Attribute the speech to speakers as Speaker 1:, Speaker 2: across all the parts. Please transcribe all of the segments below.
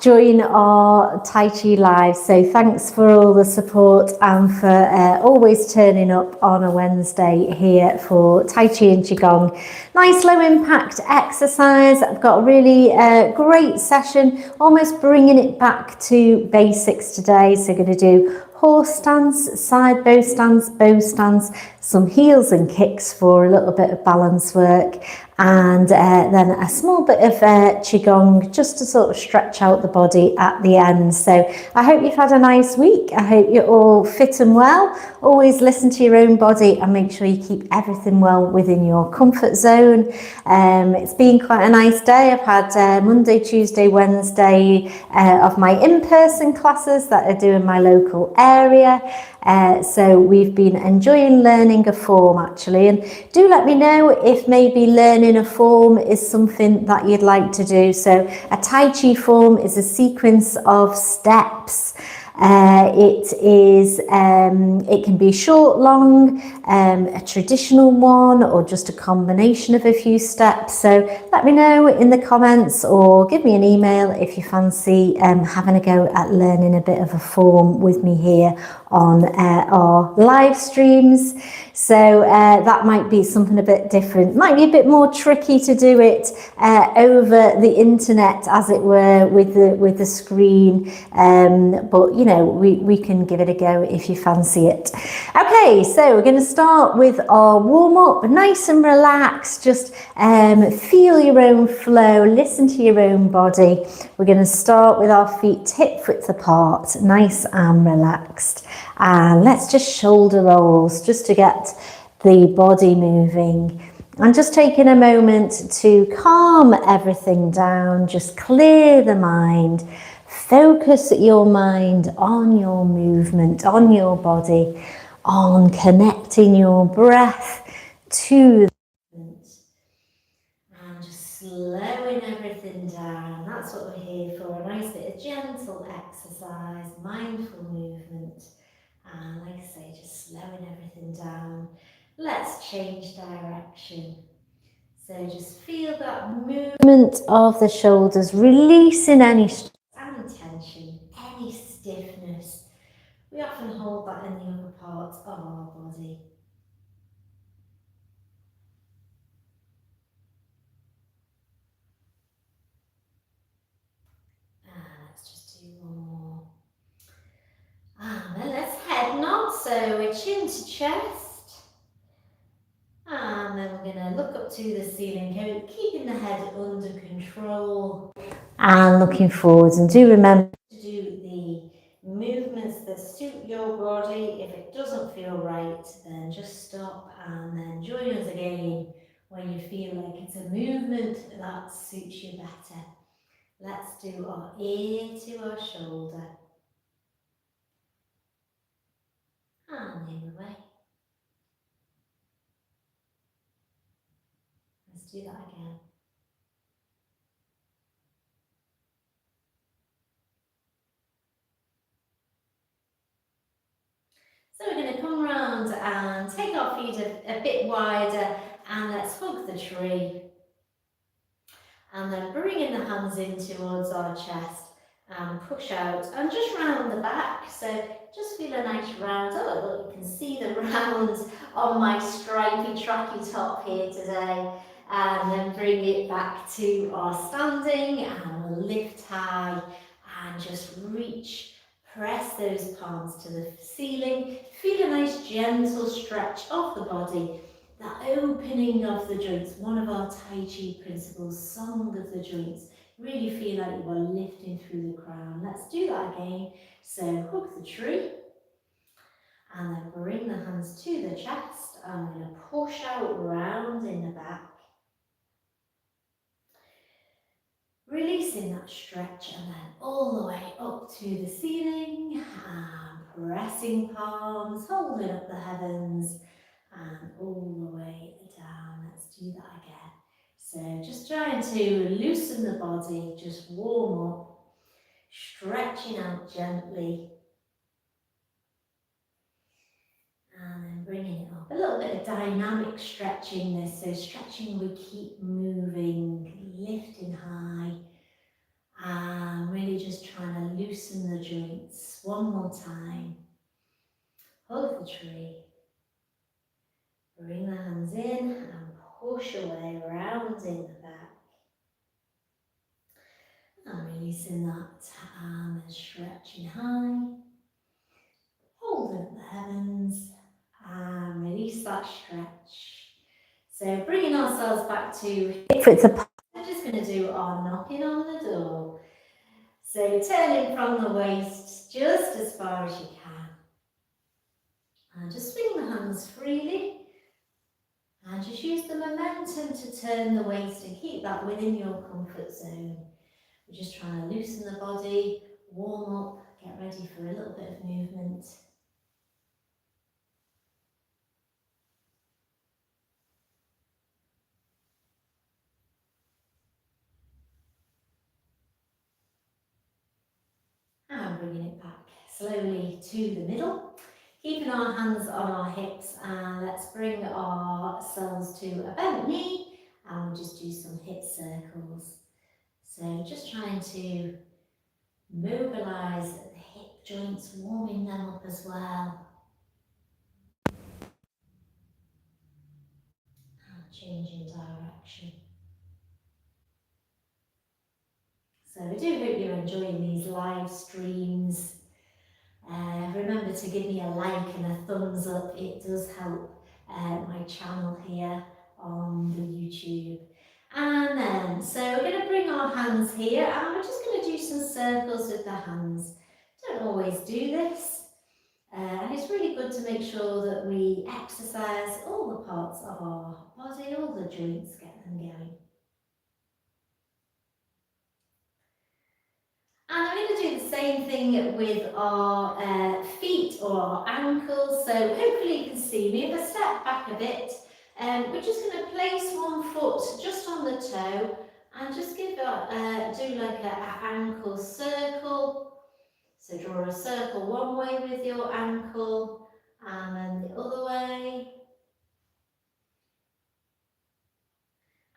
Speaker 1: join our Tai Chi Live. So thanks for all the support and for always turning up on a Wednesday here for Tai Chi and Qigong. Nice low impact exercise. I've got a really great session, almost bringing it back to basics today. So going to do horse stance, side bow stance, some heels and kicks for a little bit of balance work, and then a small bit of Qigong just to sort of stretch out the body at the end. So I hope you've had a nice week. I hope you're all fit and well. Always listen to your own body and make sure you keep everything well within your comfort zone. It's been quite a nice day. I've had Monday, Tuesday, Wednesday of my in-person classes that I do in my local area. So we've been enjoying learning a form actually, and do let me know if maybe learning a form is something that you'd like to do. So a Tai Chi form is a sequence of steps. It can be short, long, a traditional one, or just a combination of a few steps. So let me know in the comments or give me an email if you fancy having a go at learning a bit of a form with me here on our live streams. So that might be something a bit different. Might be a bit more tricky to do it over the internet, as it were, with the screen. But you know, we can give it a go if you fancy it. Okay, so we're going to start with our warm up, nice and relaxed. Just feel your own flow, listen to your own body. We're going to start with our feet hip width apart, nice and relaxed. And let's just shoulder rolls just to get the body moving. And just taking a moment to calm everything down, just clear the mind, focus your mind on your movement, on your body, on connecting your breath to the movement. And just slowing everything down. That's what we're here for, a nice bit of gentle exercise, mindful movement. And like I say, just slowing everything down. Let's change direction. So just feel that movement of the shoulders, releasing any stress and tension, any stiffness. We often hold that in the upper part of our body. And let's just do one more. And then let's head nod. So we're chin to chest. And then we're going to look up to the ceiling, keeping the head under control and looking forwards. And do remember to do the movements that suit your body. If it doesn't feel right, then just stop and then join us again when you feel like it's a movement that suits you better. Let's do our ear to our shoulder. And in the way. Let's do that again. So we're going to come around and take our feet a bit wider, and let's hug the tree. And then bringing the hands in towards our chest and push out and just round the back. So just feel a nice round. Oh, look, you can see the round on my stripy tracky top here today. And then bring it back to our standing, and we'll lift high and just reach. Press those palms to the ceiling. Feel a nice gentle stretch of the body. That opening of the joints, one of our Tai Chi principles, song of the joints. Really feel like you are lifting through the crown. Let's do that again. So hook the tree. And then bring the hands to the chest. I'm going to push out round in the back. Releasing that stretch, and then all the way up to the ceiling. And pressing palms, holding up the heavens. And all the way down. Let's do that again. So just trying to loosen the body, just warm up, stretching out gently. And then bringing it up. A little bit of dynamic stretching this. So stretching, we keep moving, lifting high. loosen the joints one more time. Hug the tree. Bring the hands in and push away, rounding the back. And releasing that arm and stretching high. Holding up the heavens and release that stretch. So bringing ourselves back to hip width apart. We're just going to do our knocking on the door. So turning from the waist just as far as you can. And just swing the hands freely. And just use the momentum to turn the waist and keep that within your comfort zone. We're just trying to loosen the body, warm up, get ready for a little bit of movement. And bringing it back slowly to the middle. Keeping our hands on our hips, and let's bring ourselves to a bent knee and we'll just do some hip circles. So just trying to mobilise the hip joints, warming them up as well. And changing direction. So I do hope you're enjoying these live streams. Remember to give me a like and a thumbs up. It does help my channel here on the YouTube. And then, so we're going to bring our hands here and we're just going to do some circles with the hands. Don't always do this. And it's really good to make sure that we exercise all the parts of our body, all the joints, get them going. And I'm going to do the same thing with our feet or our ankles. So hopefully you can see me. If I step back a bit, we're just going to place one foot just on the toe and just give do like an ankle circle. So draw a circle one way with your ankle and then the other way.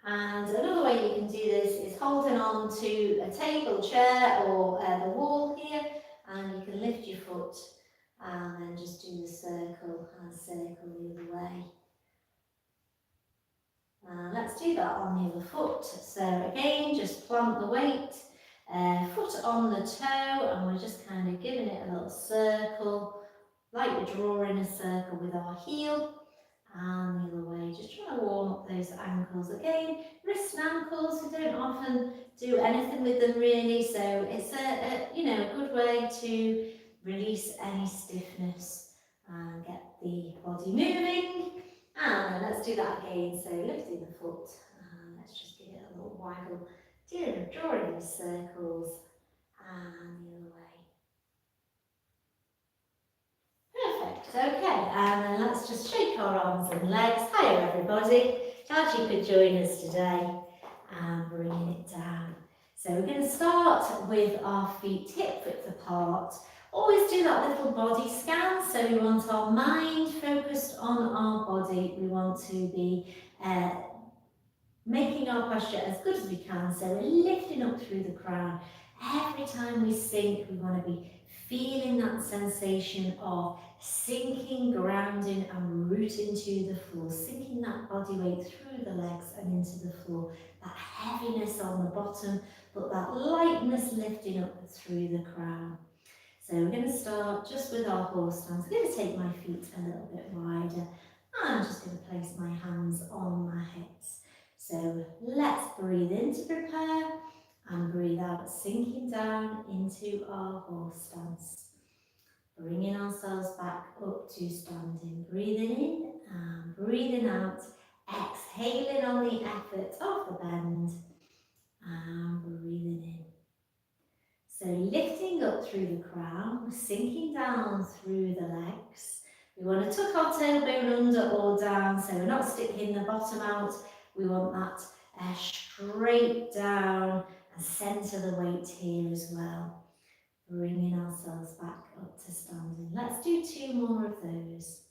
Speaker 1: And another way you can do this is holding on to a table, chair or the wall here, and you can lift your foot and then just do the circle and circle the other way. Let's do that on the other foot. So again, just plant the weight, foot on the toe, and we're just kind of giving it a little circle, like we're drawing a circle with our heel. And the other way, just trying to warm up those ankles again. Wrists and ankles, we don't often do anything with them really, so it's a good way to release any stiffness and get the body moving. And let's do that again. So lifting the foot, and let's just give it a little waggle, drawing those circles, and the other way. Perfect, okay, and then let's just shake our arms and legs. Hiya everybody, glad you could join us today and bringing it down. So we're going to start with our feet hip width apart. Always do that little body scan, so we want our mind focused on our body. We want to be making our posture as good as we can, so we're lifting up through the crown. Every time we sink, we want to be feeling that sensation of sinking, grounding and rooting to the floor, sinking that body weight through the legs and into the floor, that heaviness on the bottom, but that lightness lifting up through the crown. So we're going to start just with our horse stance. I'm going to take my feet a little bit wider and I'm just going to place my hands on my hips. So let's breathe in to prepare and breathe out, sinking down into our horse stance. Bringing ourselves back up to standing. Breathing in and breathing out. Exhaling on the effort of the bend and breathing in. So lifting up through the crown, sinking down through the legs. We want to tuck our tailbone under or down, so we're not sticking the bottom out. We want that straight down and centre the weight here as well. Bringing ourselves back up to standing. Let's do 2 more of those.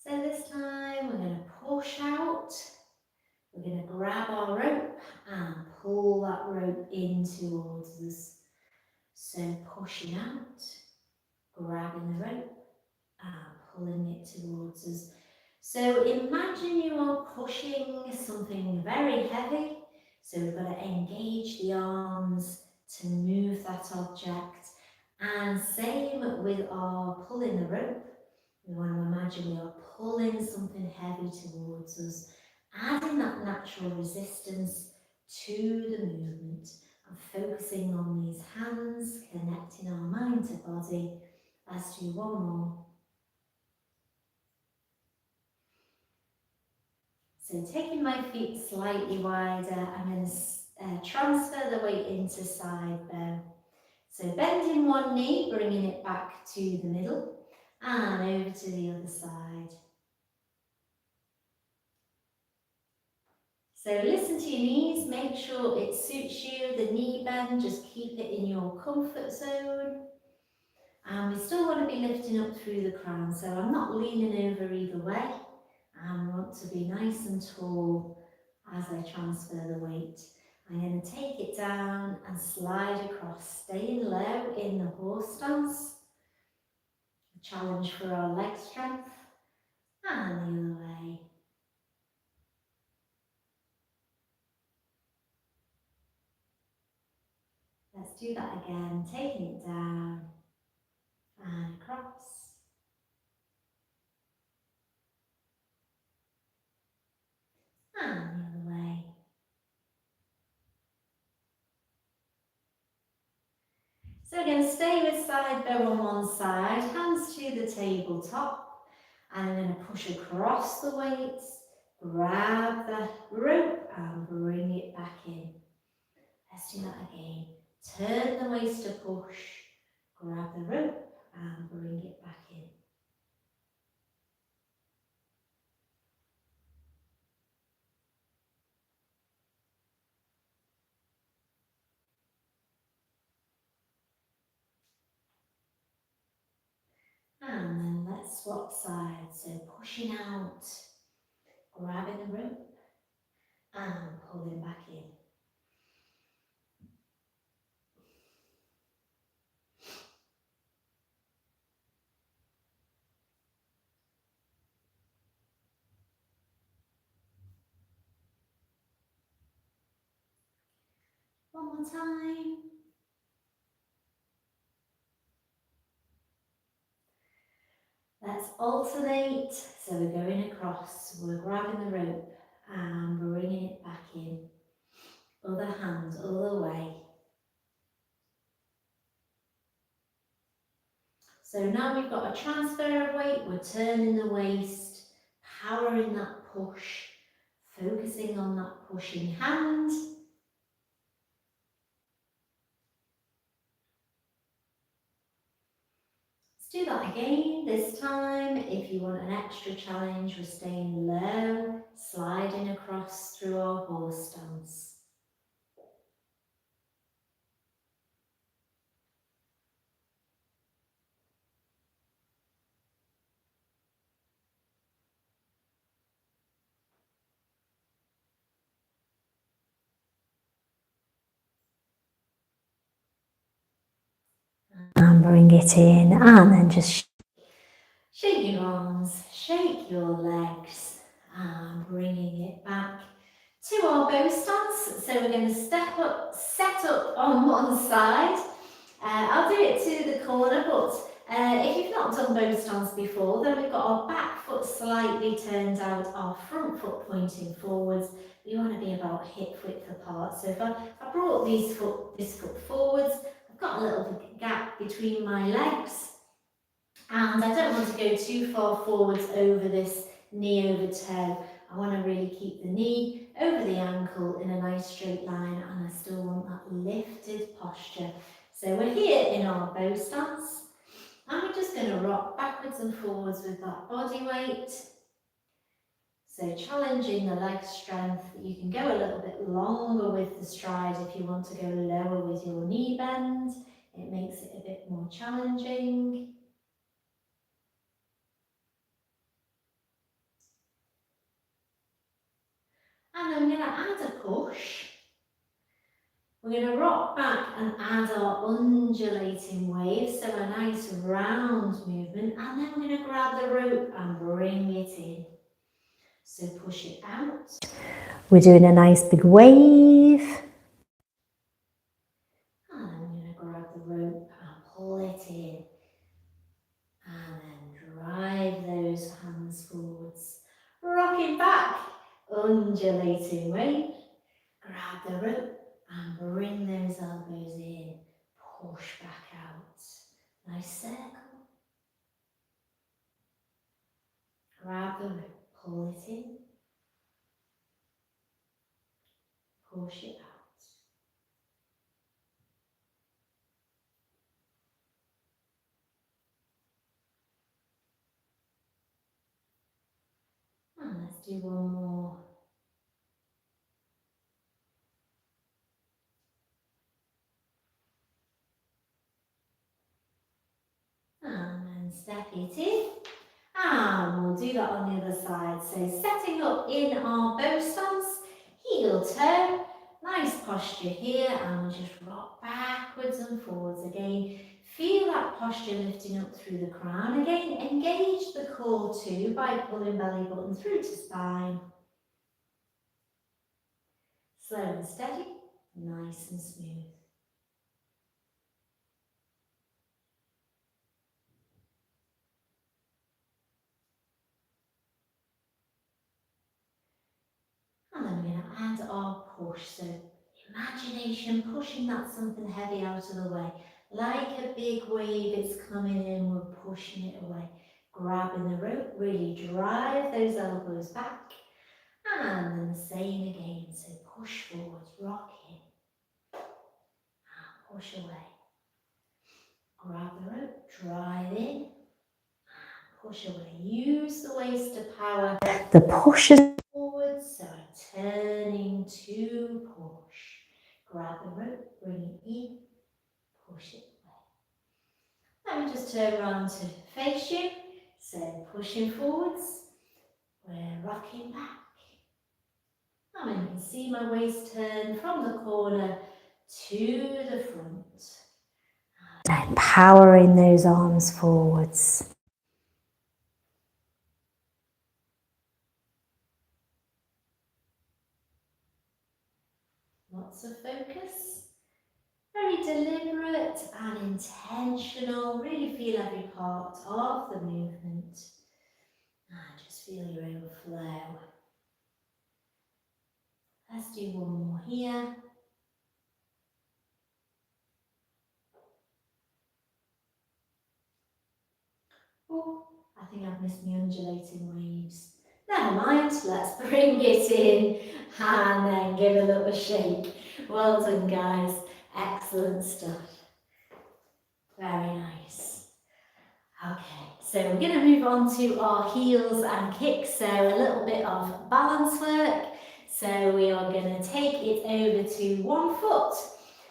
Speaker 1: So this time we're going to push out. We're going to grab our rope and pull that rope in towards us. So pushing out, grabbing the rope and pulling it towards us. So imagine you are pushing something very heavy. So we've got to engage the arms to move that object. And same with our pulling the rope. We want to imagine we are pulling something heavy towards us, adding that natural resistance to the movement and focusing on these hands, connecting our mind to body. Let's do one more. So taking my feet slightly wider, I'm going to transfer the weight into side bow. So bending one knee, bringing it back to the middle and over to the other side. So listen to your knees, make sure it suits you, the knee bend, just keep it in your comfort zone. And we still want to be lifting up through the crown, so I'm not leaning over either way. I want to be nice and tall as I transfer the weight. I'm going to take it down and slide across, staying low in the horse stance. A challenge for our leg strength. And the other way. Let's do that again, taking it down and across. And the other way. So again, stay with side bow on one side, hands to the tabletop. And I'm going to push across the weights, grab the rope and bring it back in. Let's do that again. Turn the waist to push, grab the rope and bring it back in. And then let's swap sides. So pushing out, grabbing the rope and pulling back in. One more time. Let's alternate. So we're going across, we're grabbing the rope and bringing it back in. Other hand, other way. So now we've got a transfer of weight, we're turning the waist, powering that push, focusing on that pushing hand. Let's do that again. This time, if you want an extra challenge, we're staying low, sliding across through our horse stance. And bring it in, and then just shake your arms, shake your legs, and bringing it back to our bow stance. So we're going to step up, set up on one side. I'll do it to the corner, but if you've not done bow stance before, then we've got our back foot slightly turned out, our front foot pointing forwards. We want to be about hip width apart. So if I brought this foot forwards, I've got a little gap between my legs. And I don't want to go too far forwards over this knee over toe. I want to really keep the knee over the ankle in a nice straight line, and I still want that lifted posture. So we're here in our bow stance, and we're just going to rock backwards and forwards with that body weight. So challenging the leg strength. You can go a little bit longer with the stride if you want to go lower with your knee bend. It makes it a bit more challenging. I'm going to add a push. We're going to rock back and add our undulating wave, so a nice round movement, and then we're going to grab the rope and bring it in. So push it out. We're doing a nice big wave. And I'm going to grab the rope and pull it in. And then drive those hands forwards. Rocking back, undulating wave. Grab the rope and bring those elbows in. Push back out. Nice circle. Grab the rope, pull it in. Push it out. And let's do one more. And then step it in. And we'll do that on the other side. So setting up in our bow stance, heel toe, nice posture here, and we'll just rock backwards and forwards again. Feel that posture lifting up through the crown. Again, engage the core too by pulling belly button through to spine. Slow and steady, nice and smooth. And then we're going to add our push. So imagination, pushing that something heavy out of the way. Like a big wave, it's coming in, we're pushing it away. Grabbing the rope, really drive those elbows back. And then the same again. So push forwards, rock in. And push away. Grab the rope, drive in. And push away. Use the waist to power the pushes forwards, so turning to push. Grab the rope, bring it in, push it away. Let me just turn around to face you. So pushing forwards, we're rocking back. And you can see my waist turn from the corner to the front. And powering those arms forwards. Lots of focus. Very deliberate and intentional. Really feel every part of the movement. And just feel your own flow. Let's do one more here. Oh, I think I've missed my undulating waves. Never mind, let's bring it in and then give a little shake. Well done, guys. Excellent stuff. Very nice. Okay, so we're going to move on to our heels and kicks, so a little bit of balance work. So we are going to take it over to one foot,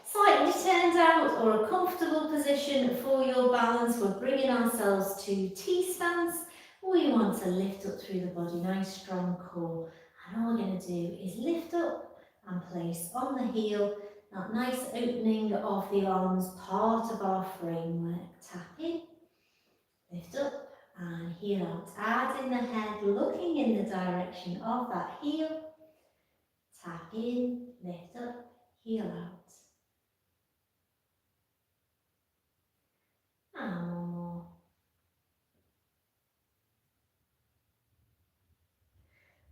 Speaker 1: slightly turned out or a comfortable position for your balance. We're bringing ourselves to T stance. We want to lift up through the body, nice strong core. And all we're going to do is lift up and place on the heel. That nice opening of the arms, part of our framework. Tap in, lift up and heel out. Add in the head, looking in the direction of that heel. Tap in, lift up, heel out. And one more.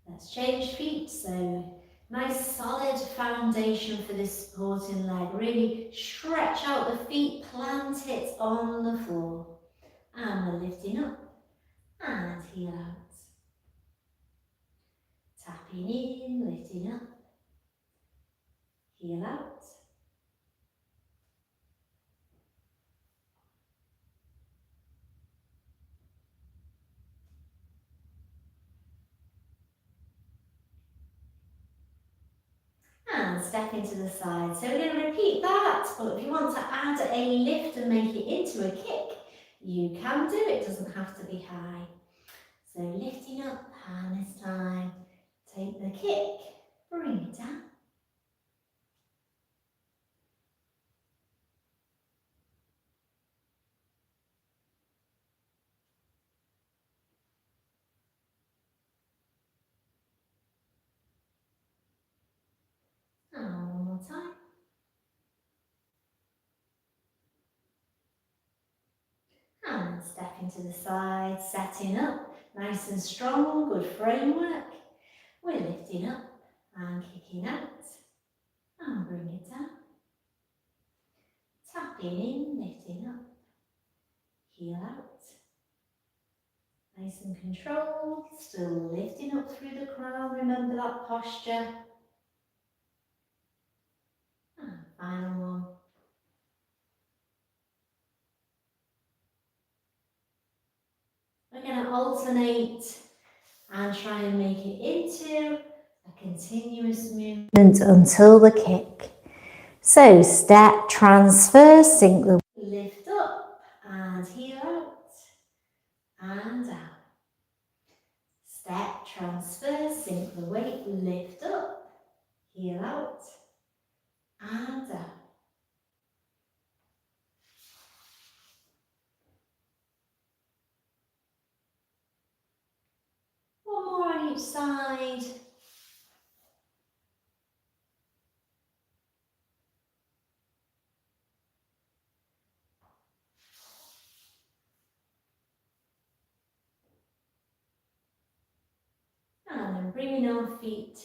Speaker 1: Let's change feet. So nice solid foundation for this supporting leg. Really stretch out the feet, plant it on the floor. And we're lifting up and heel out. Tapping in, lifting up, heel out. And step into the side. So we're going to repeat that, but if you want to add a lift and make it into a kick, you can do. It doesn't have to be high. So lifting up, and this time take the kick, Bring it down. And one more time. And stepping to the side, setting up, nice and strong, good framework. We're lifting up and kicking out. And bring it down. Tapping in, lifting up, heel out. Nice and controlled, still lifting up through the crown, remember that posture. And final one. We're going to alternate and try and make it into a continuous movement until the kick. So step, transfer, sink the lift up and heel out and down. Step, transfer, sink the weight, lift up, heel out and down. One more on each side. And then bringing our feet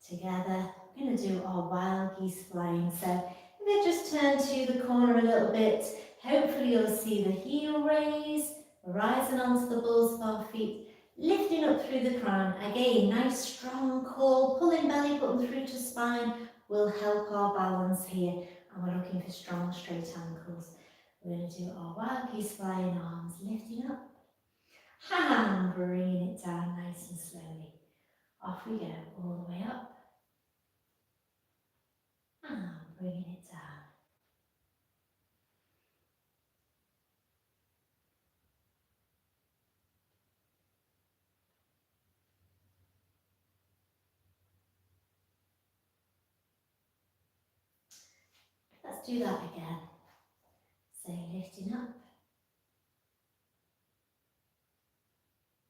Speaker 1: together. We're going to do our wild geese flying. So if I just turn to the corner a little bit, hopefully you'll see the heel raise, rising onto the balls of our feet, lifting up through the crown. Again, nice strong core, pulling belly button through to spine will help our balance here. And we're looking for strong straight ankles. We're going to do our wild geese flying, arms lifting up, and bringing it down nice and slowly. Off we go, all the way up. And bringing it down. Let's do that again. So lifting up,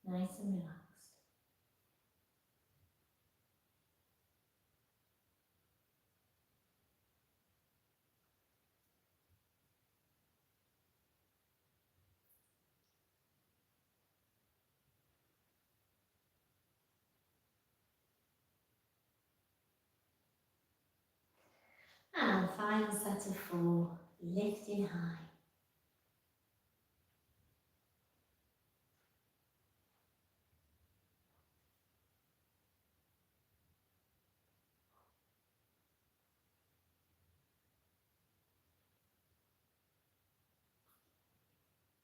Speaker 1: nice and relaxed. And final set of 4, lifting high.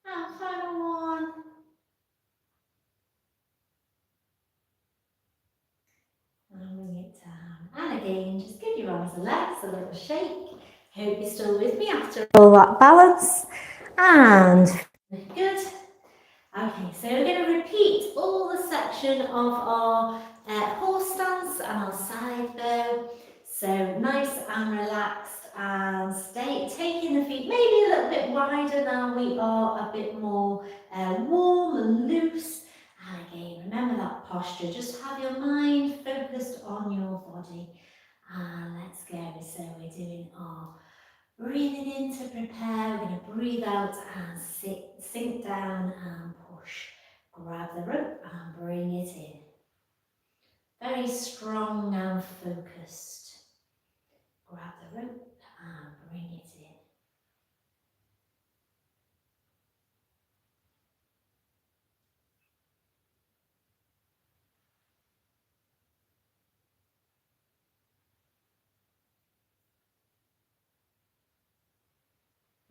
Speaker 1: And final one. And bring it down. And again, just give your arms and legs a little shake. Hope you're still with me after all that balance. And good. Okay, so we're going to repeat all the section of our horse stance and our side bow. So nice and relaxed and stay, taking the feet maybe a little bit wider now we are a bit more warm and loose. And again, remember that posture, just have your mind focused on your body. And let's go. So we're doing our breathing in to prepare, we're going to breathe out and sink down and push. Grab the rope and bring it in. Very strong and focused. Grab the rope and bring it in.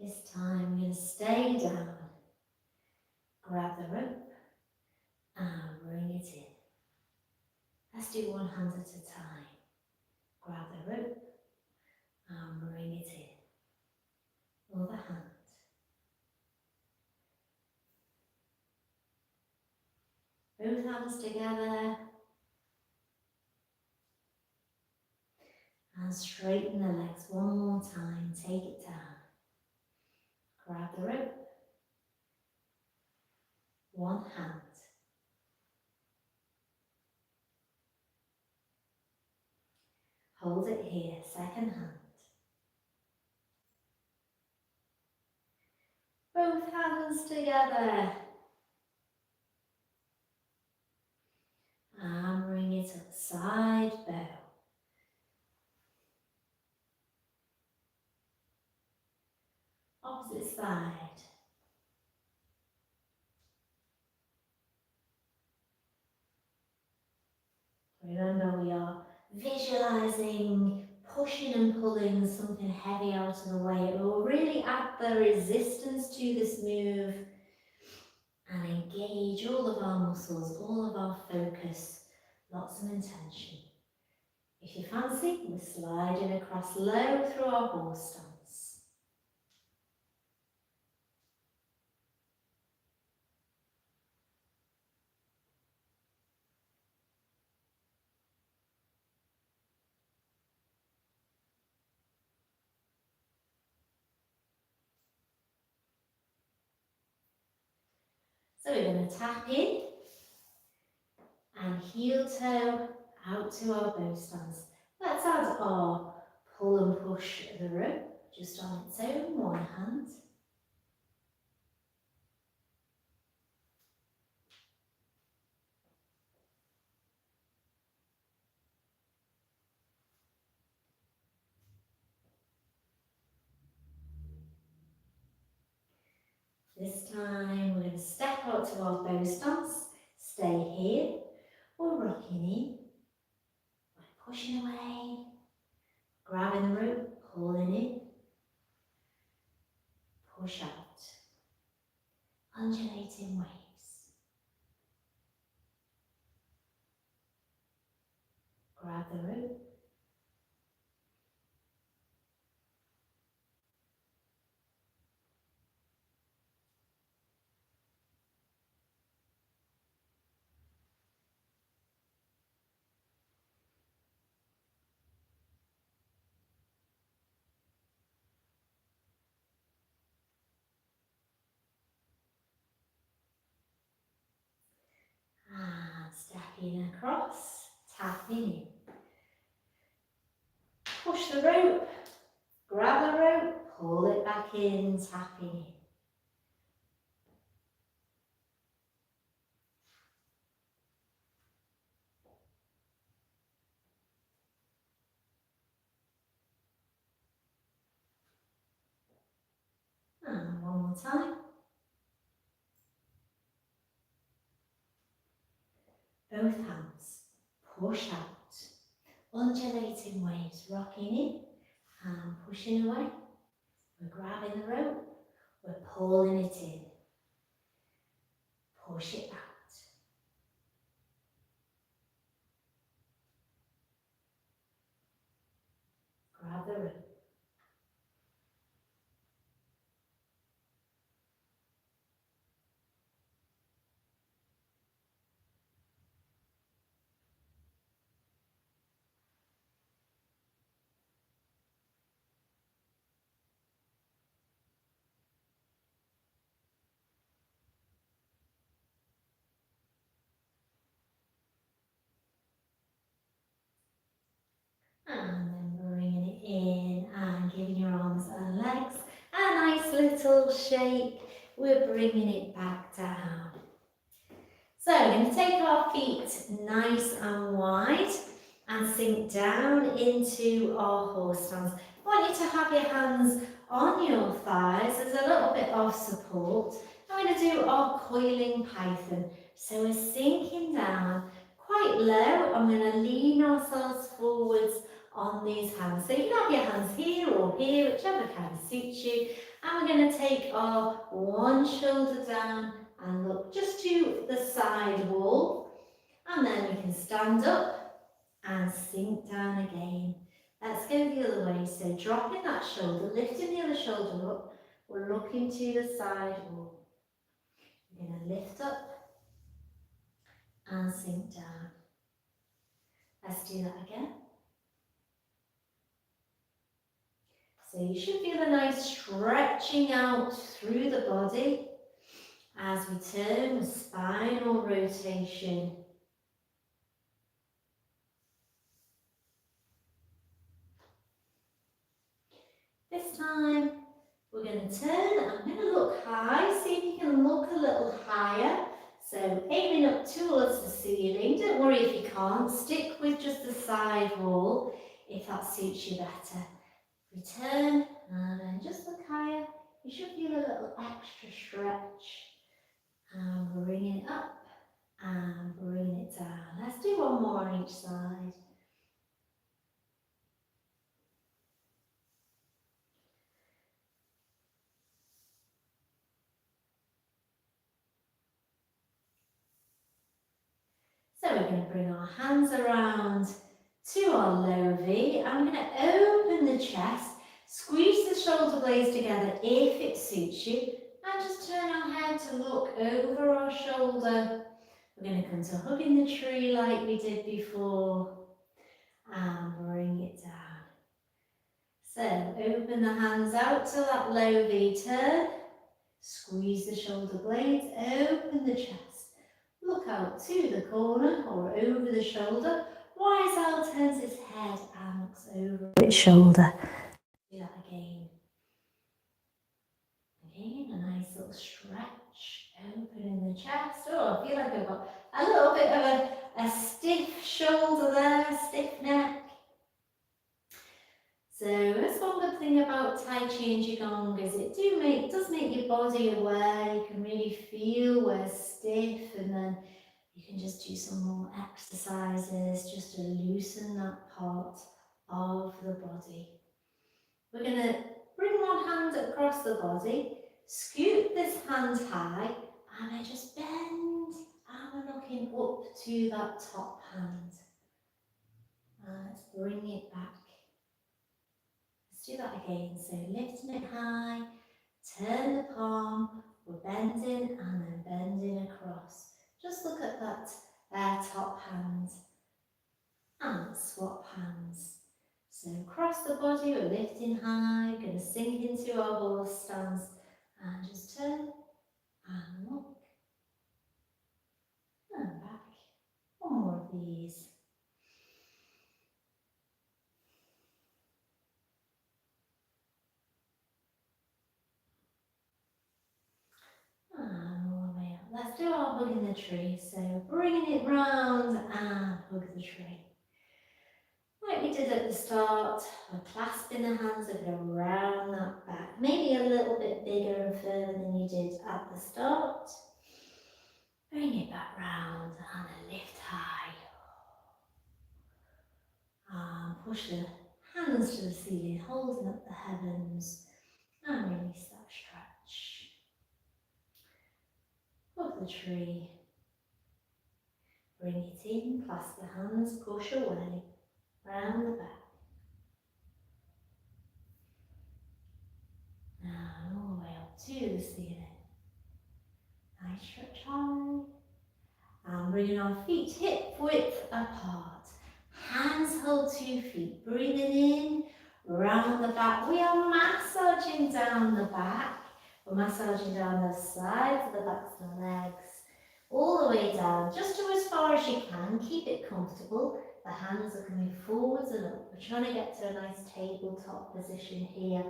Speaker 1: This time we're going to stay down. Grab the rope and bring it in. Let's do one hand at a time. Grab the rope and bring it in. Other hand. Both hands together. And straighten the legs one more time. Take it down. Grab the rope. One hand. Hold it here, second hand. Both hands together. And bring it up, side bow. Opposite side. Remember, we are visualizing, pushing and pulling something heavy out of the way. It will really add the resistance to this move and engage all of our muscles, all of our focus, lots of intention. If you fancy, we're sliding across low through our horse stance. So we're going to tap in and heel toe out to our bow stance. Let's add our pull and push the rope just on its own, one hand. This time we're going to step out to our bow stance, stay here, we're rocking in, we're pushing away, grabbing the rope, pulling in, push out, undulating waves. Grab the rope, and stepping across, tapping in. Push the rope, grab the rope, pull it back in, tapping in. And one more time. Both hands, push out, undulating waves, rocking in and pushing away. We're grabbing the rope, we're pulling it in, push it out. Grab the rope. And then bringing it in and giving your arms and legs a nice little shake. We're bringing it back down. So we're going to take our feet nice and wide and sink down into our horse stance. I want you to have your hands on your thighs. There's a little bit of support. I'm going to do our coiling python. So we're sinking down quite low. I'm going to lean ourselves forwards on these hands. So you can have your hands here or here, whichever kind of suits you. And we're going to take our one shoulder down and look just to the side wall. And then we can stand up and sink down again. Let's go the other way. So dropping that shoulder, lifting the other shoulder up. We're looking to the side wall. We're going to lift up and sink down. Let's do that again. So you should feel a nice stretching out through the body as we turn with spinal rotation. This time we're going to turn. I'm going to look high. See if you can look a little higher. So aiming up towards the ceiling. Don't worry if you can't. Stick with just the side wall if that suits you better. Return and then just look higher. You should feel a little extra stretch. And bring it up and bring it down. Let's do one more on each side. So we're going to bring our hands around to our low V. I'm going to open the chest, squeeze the shoulder blades together if it suits you, and just turn our head to look over our shoulder. We're going to come to hugging the tree like we did before, and bring it down. So open the hands out to that low V turn, squeeze the shoulder blades, open the chest. Look out to the corner or over the shoulder. Wise owl turns its head and looks over its shoulder. Do that again. Again, a nice little stretch. Opening the chest. Oh, I feel like I've got a little bit of a stiff shoulder there, stiff neck. So that's one good thing about Tai Chi and Qigong is it does make your body aware. You can really feel where it's stiff, and then you can just do some more exercises just to loosen that part of the body. We're going to bring one hand across the body, scoot this hand high, and then just bend, and we're looking up to that top hand. And let's bring it back. Let's do that again. So lifting it high, turn the palm, we're bending and then bending across. Just look at that top hand and swap hands. So across the body, we're lifting high, going to sink into our horse stance and just turn and look and back. One more of these. And all the way up. Let's do our hug in the tree. So bringing it round and hug the tree. Like we did at the start, we're clasping the hands around that back. Maybe a little bit bigger and further than you did at the start. Bring it back round and then lift high. And push the hands to the ceiling, holding up the heavens. And release that stretch. Hug the tree. Bring it in, clasp the hands, push away, round the back. And all the way up to the ceiling. Nice stretch high. And bringing our feet hip width apart. Hands hold 2 feet. Breathing in, round the back. We are massaging down the back. We're massaging down the sides of the backs of the legs. All the way down, just to as far as you can. Keep it comfortable. The hands are coming forwards and up. We're trying to get to a nice tabletop position here.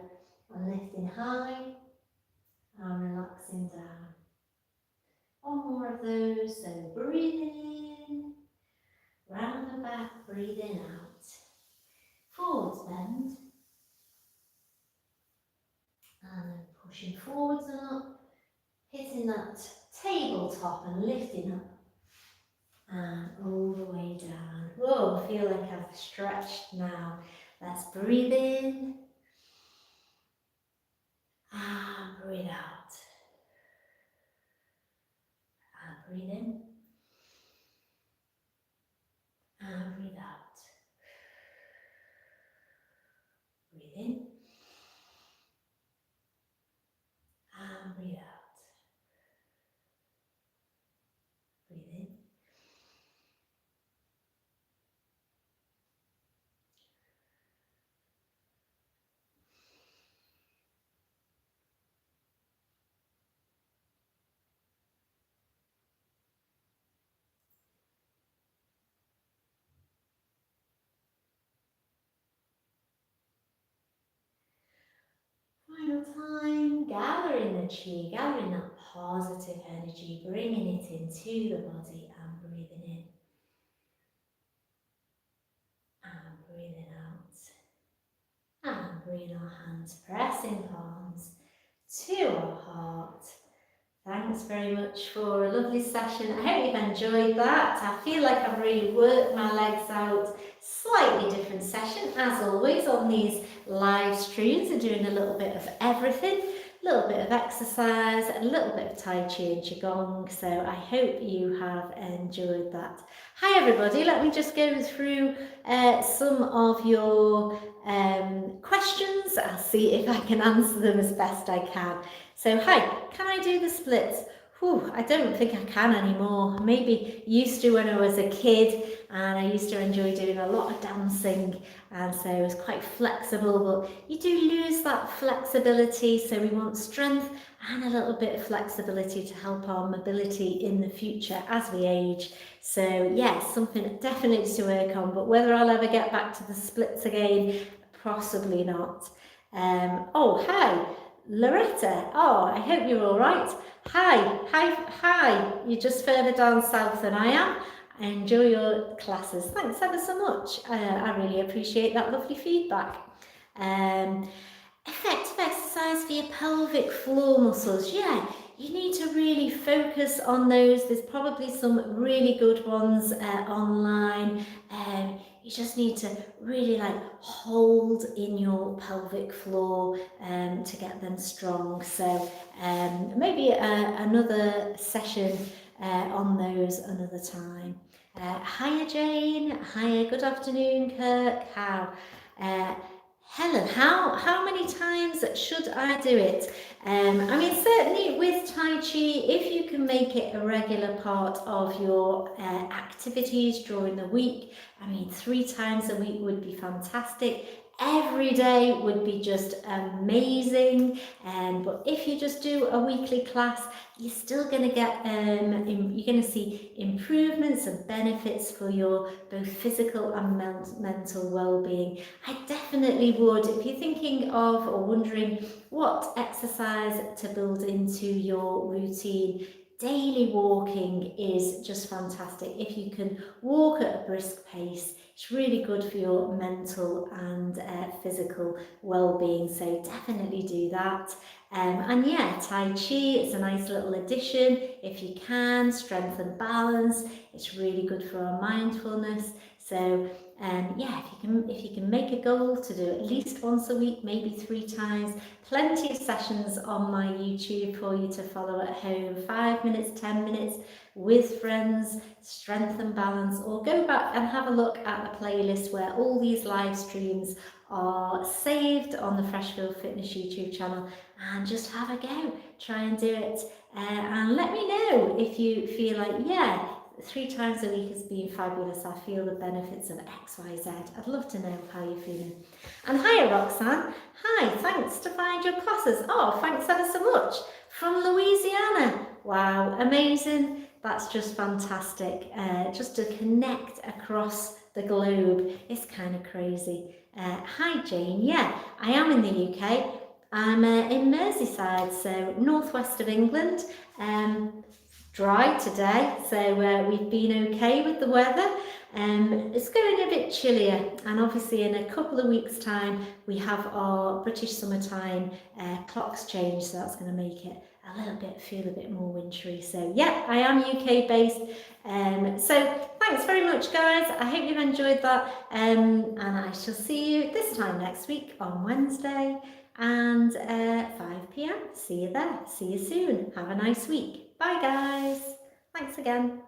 Speaker 1: And lifting high and relaxing down. One more of those, so breathing in, round the back, breathing out. Forwards bend. And then pushing forwards and up, hitting that tabletop and lifting up. And all the way down. Whoa, I feel like I've stretched now. Let's breathe in. And breathe out. And breathe in. And breathe out. Breathe in. And breathe out. Breathe in. Final time, gathering the chi, gathering that positive energy, bringing it into the body and breathing in and breathing out. And bring our hands, pressing palms to our heart. Thanks very much for a lovely session. I hope you've enjoyed that. I feel like I've really worked my legs out. Slightly different session, as always, on these live streams. I'm doing a little bit of everything, a little bit of exercise, a little bit of Tai Chi and Qigong. So I hope you have enjoyed that. Hi everybody, let me just go through some of your questions. I'll see if I can answer them as best I can. So hi, can I do the splits? Whew, I don't think I can anymore. Maybe used to when I was a kid, and I used to enjoy doing a lot of dancing, and so I was quite flexible, but you do lose that flexibility, so we want strength and a little bit of flexibility to help our mobility in the future as we age. So yes, something definitely to work on, but whether I'll ever get back to the splits again, possibly not. Oh, hi, Loretta. Oh, I hope you're all right. Hi. You're just further down south than I am. I enjoy your classes. Thanks ever so much. I really appreciate that lovely feedback. Effective exercise for your pelvic floor muscles. Yeah, you need to really focus on those. There's probably some really good ones online. You just need to really hold in your pelvic floor to get them strong. So maybe another session on those another time. Hiya Jane, hiya, good afternoon Kirk, how? Helen, how many times should I do it? I mean, certainly with Tai Chi, if you can make it a regular part of your activities during the week, I mean, 3 times a week would be fantastic. Every day would be just amazing. But if you just do a weekly class, you're still going to get, you're going to see improvements and benefits for your both physical and mental well-being. I definitely would, if you're thinking of or wondering what exercise to build into your routine, daily walking is just fantastic. If you can walk at a brisk pace, it's really good for your mental and physical well-being, so definitely do that. And yeah, Tai Chi, it's a nice little addition if you can. Strength and balance, it's really good for our mindfulness. So yeah, if you can make a goal to do at least once a week, maybe 3 times, plenty of sessions on my YouTube for you to follow at home, 5 minutes, 10 minutes with friends, strength and balance, or go back and have a look at the playlist where all these live streams are saved on the Freshfield Fitness YouTube channel, and just have a go, try and do it, and let me know if you feel like, yeah, 3 times a week has been fabulous. I feel the benefits of XYZ. I'd love to know how you're feeling. And hiya, Roxanne. Hi, thanks to find your classes. Oh, thanks ever so much. From Louisiana. Wow, amazing. That's just fantastic. Just to connect across the globe. It's kind of crazy. Hi, Jane. Yeah, I am in the UK. I'm in Merseyside, so northwest of England. Dry today, so we've been okay with the weather. It's going a bit chillier, and obviously in a couple of weeks' time we have our British summertime clocks change, so that's going to make it feel a bit more wintry. So yeah, I am UK based. So thanks very much, guys. I hope you've enjoyed that, and I shall see you this time next week on Wednesday and 5 p.m. See you there. See you soon. Have a nice week. Bye guys. Thanks again.